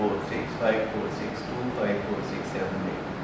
4 6 5 4 6 2 5 4 6 7 8,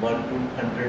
1 to 100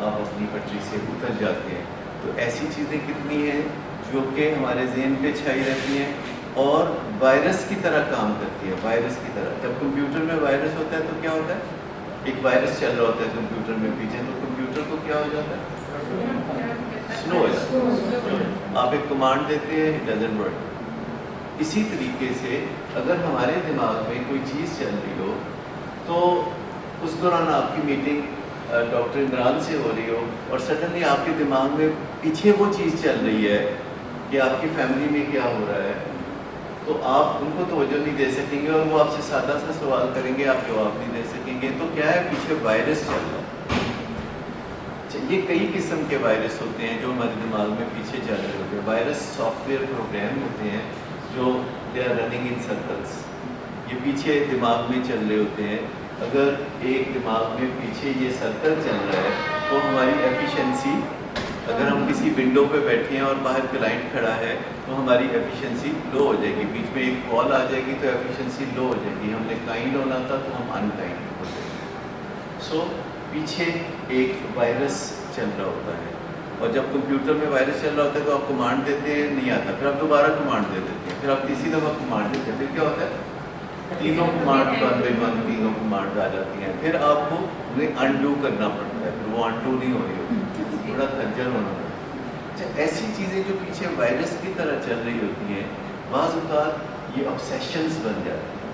آپ اپنی پٹری سے اتر جاتے ہیں. تو ایسی چیزیں کتنی ہیں جو کہ ہمارے ذہن پہ چھائی رہتی ہیں اور وائرس کی طرح کام کرتی ہے. وائرس کی طرح جب کمپیوٹر میں وائرس ہوتا ہے تو کیا ہوتا ہے؟ ایک وائرس چل رہا ہوتا ہے کمپیوٹر میں پیچھے, تو کمپیوٹر کو کیا ہو جاتا ہے؟ سلو ہو جاتا ہے. آپ ایک کمانڈ دیتے ہیں, اٹ ڈزنٹ ورک. اسی طریقے سے اگر ہمارے دماغ میں کوئی چیز چل رہی ہو تو اس دوران آپ کی میٹنگ ڈاکٹر عمران سے ہو رہی ہو اور سڈنلی آپ کے دماغ میں پیچھے وہ چیز چل رہی ہے کہ آپ کی فیملی میں کیا ہو رہا ہے, تو آپ ان کو توجہ نہیں دے سکیں گے اور وہ آپ سے سادہ سا سوال کریں گے, آپ جواب نہیں دے سکیں گے. تو کیا ہے, پیچھے وائرس چل رہا ہے. یہ کئی قسم کے وائرس ہوتے ہیں جو ہمارے دماغ میں پیچھے چل رہے ہوتے ہیں. وائرس سافٹ ویئر پروگرام ہوتے ہیں جو they are running in circles. یہ پیچھے دماغ میں چل رہے ہوتے ہیں. اگر ایک دماغ میں پیچھے یہ سرکل چل رہا ہے تو ہماری ایفیشنسی, اگر ہم کسی ونڈو پہ بیٹھے ہیں اور باہر کلائنٹ کھڑا ہے تو ہماری ایفیشنسی لو ہو جائے گی. بیچ میں ایک کال آ جائے گی تو ایفیشنسی لو ہو جائے گی. ہم نے کائنڈ ہونا تھا تو ہم ان کائنڈ ہو جائیں گے. سو پیچھے ایک وائرس چل رہا ہوتا ہے اور جب کمپیوٹر میں وائرس چل رہا ہوتا ہے تو آپ کمانڈ دیتے ہیں, نہیں آتا, پھر آپ دوبارہ کمانڈ دے دیتے ہیں, پھر آپ تیسری دفعہ کمانڈ دیتے ہیں, پھر کیا ہوتا ہے, تینوں کمانڈ ون بائی ون تینوں کمانڈ آ جاتی ہیں. پھر آپ کو انہیں انڈو کرنا پڑتا ہے, پھر وہ انڈو نہیں ہو رہی ہوتی, بڑا خجل ہونا پڑتا ہے. ایسی چیزیں جو پیچھے وائرس کی طرح چل رہی ہوتی ہیں, بعض اوقات یہ obsessions بن جاتی ہیں.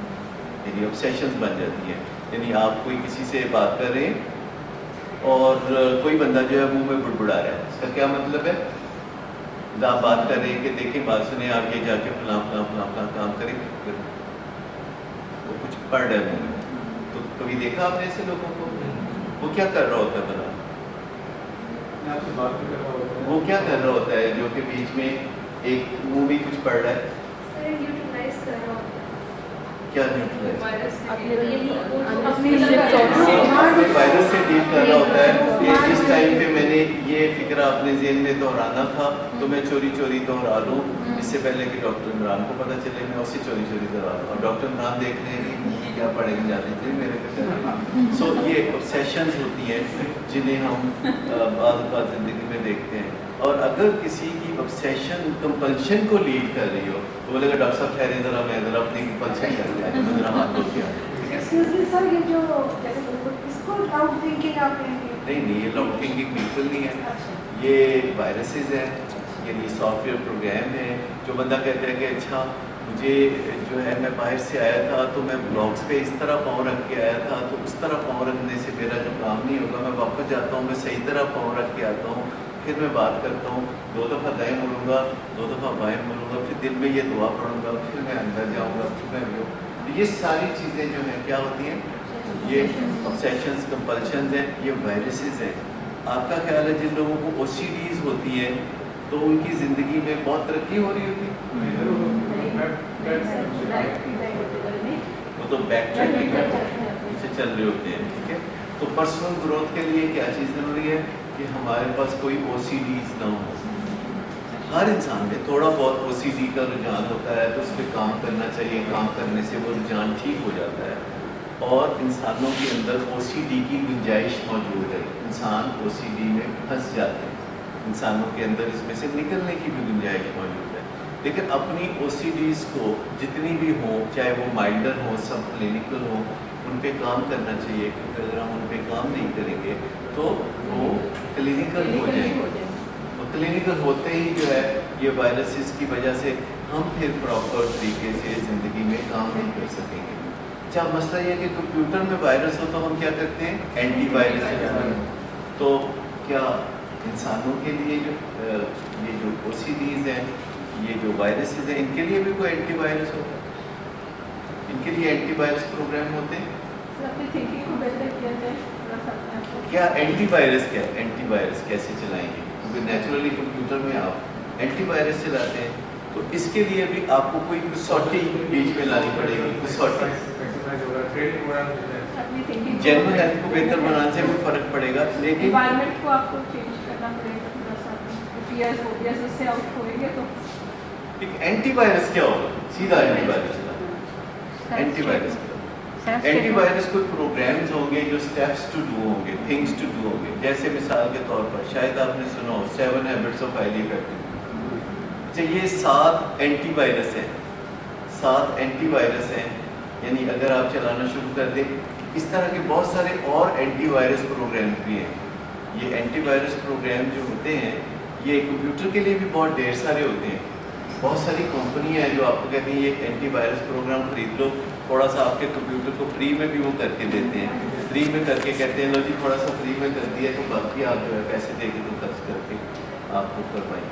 یعنی obsessions بن جاتی ہیں. یعنی آپ کوئی کسی سے بات کر رہے ہیں اور کوئی بندہ جو ہے منہ میں بڑبڑا رہا ہے, اس کا کیا مطلب ہے؟ آپ بات کر رہے ہیں کہ دیکھیں بات سنیں, آپ یہ جا کے فلاں فلاں فلاں فلاں کام کریں, وہ کچھ پڑھ رہے ہیں منہ میں. تو کبھی دیکھا آپ نے ایسے لوگوں کو؟ وہ کیا کر رہا ہوتا ہے بنا, وہ کیا کر رہا ہوتا ہے جو کہ بیچ میں ایک منہ بھی کچھ پڑھ رہا ہے, کیا نیوٹرلائز وائرس سے ڈیل کر رہا ہوتا ہے کہ اس ٹائم پہ میں نے یہ فکرہ اپنے ذہن میں دہرانا تھا تو میں چوری چوری دہرا لوں, اس سے پہلے کہ ڈاکٹر عمران کو پتہ چلے میں اسے چوری چوری دہرا لوں. اور ڈاکٹر عمران دیکھ رہے ہیں کہ کیا پڑھیں گے جاتے تھے میرے کچھ. سو یہ obsessions ہوتی ہیں جنہیں ہم بعض اوقات زندگی میں دیکھتے ہیں. اور اگر کسی کی obsession compulsion کو لیڈ کر رہی ہو تو بولے گا ڈاکٹر صاحب ٹھہرے ذرا, میں ذرا اپنی compulsion کر کے آیا, میں ذرا ہاتھ دھو کے آیا. نہیں, یہ لاؤڈ تھنکنگ بالکل نہیں ہے. یہ وائرسز ہیں, یعنی سافٹ ویئر پروگرام ہے جو بندہ کہتا ہے کہ اچھا مجھے جو ہے میں باہر سے آیا تھا تو میں بلاکس پہ اس طرح پاؤں رکھ کے آیا تھا, تو اس طرح پاؤں رکھنے سے میرا جو کام نہیں ہوگا, میں واپس جاتا ہوں, میں صحیح طرح پاؤں رکھ کے آتا ہوں, پھر میں بات کرتا ہوں, 2 دفعہ دائیں مڑوں گا, 2 دفعہ بائیں مڑوں گا, پھر دل میں یہ دعا پڑھوں گا, پھر میں اندر جاؤں گا, پھر میں وہ. یہ ساری چیزیں جو ہیں کیا ہوتی ہیں, یہ obsessions compulsions ہیں, یہ وائرسز ہیں. آپ کا خیال ہے جن لوگوں کو OCDs ہوتی ہیں تو ان کی زندگی میں بہت ترقی ہو رہی ہوتی ہے؟ وہ تو بیک ٹریکنگ پیچھے چل رہے ہوتے ہیں. ٹھیک ہے, تو پرسنل گروتھ کے لیے کیا چیز ضروری ہے کہ ہمارے پاس کوئی OCDs نہ ہو. ہر انسان میں تھوڑا بہت OCD کا رجحان ہوتا ہے تو اس پہ کام کرنا چاہیے, کام کرنے سے وہ رجحان ٹھیک ہو جاتا ہے. اور انسانوں کے اندر OCD کی گنجائش موجود ہے, انسان OCD میں پھنس جاتے ہیں, انسانوں کے اندر اس میں سے نکلنے کی بھی گنجائش موجود ہے. لیکن اپنی OCDs کو جتنی بھی ہوں, چاہے وہ مائلڈر ہوں, سب کلینکل ہوں, ان پہ کام کرنا چاہیے, کیونکہ اگر ہم ان پہ کام نہیں کریں گے تو وہ کلینکل ہو جائیں گے. وہ کلینکل ہوتے ہی جو ہے یہ وائرسز کی وجہ سے ہم پھر پراپر طریقے سے زندگی میں کام نہیں کر سکیں گے. اچھا, مسئلہ یہ ہے کہ کمپیوٹر میں وائرس ہو تو ہم کیا کرتے ہیں, اینٹی وائرس چلاتے ہیں. تو کیا انسانوں کے لیے یہ جو OCDs ہیں, یہ جو وائرسز ہیں, ان کے لیے بھی کوئی اینٹی وائرس ہوتا ہے؟ ان کے لیے اینٹی وائرس پروگرام ہوتے ہیں؟ کیا اینٹی وائرس, کیا اینٹی وائرس کیسے چلائیں گے؟ کیونکہ نیچرلی کمپیوٹر میں آپ اینٹی وائرس چلاتے ہیں تو اس کے لیے بھی آپ کو کوئی کسوٹی بیچ میں لانی پڑے گی. کسوٹی جنرل ہیلتھ کو بہتر بنانے سے بھی فرق پڑے گا, لیکن انوائرمنٹ کو آپ کو چینج کرنا پڑے گا تھوڑا سا, فیئرز فوبیاز اس سے آؤٹ ہوئیں گے. تو ایک اینٹی وائرس کیا ہوگا, سیدھا اینٹی وائرس چلانا. اینٹی وائرس اینٹی وائرس کوئی پروگرامز ہوں گے جو اسٹیپس ٹو ڈو ہوں گے، تھنگس ٹو ڈو ہوں گے. جیسے مثال کے طور پر شاید آپ نے سنا ہو 7 ہیبٹس آف ہائیلی افیکٹو. اچھا یہ 7 اینٹی وائرس ہیں، 7 اینٹی وائرس ہیں. یعنی اگر آپ چلانا شروع کر دیں، اس طرح کے بہت سارے اور اینٹی وائرس پروگرامز بھی ہیں. یہ اینٹی وائرس پروگرام جو ہوتے ہیں یہ کمپیوٹر کے لیے بھی بہت ڈھیر سارے ہوتے ہیں. بہت ساری کمپنیاں ہیں جو آپ کو کہتی ہیں یہ اینٹی وائرس پروگرام خرید لو، تھوڑا سا آپ کے کمپیوٹر کو فری میں بھی وہ کر کے دیتے ہیں. فری میں کر کے کہتے ہیں لو جی تھوڑا سا فری میں کر دیا تو باقی آپ جو ہے پیسے دے کے تو خرچ کر کے آپ کو کروائیں.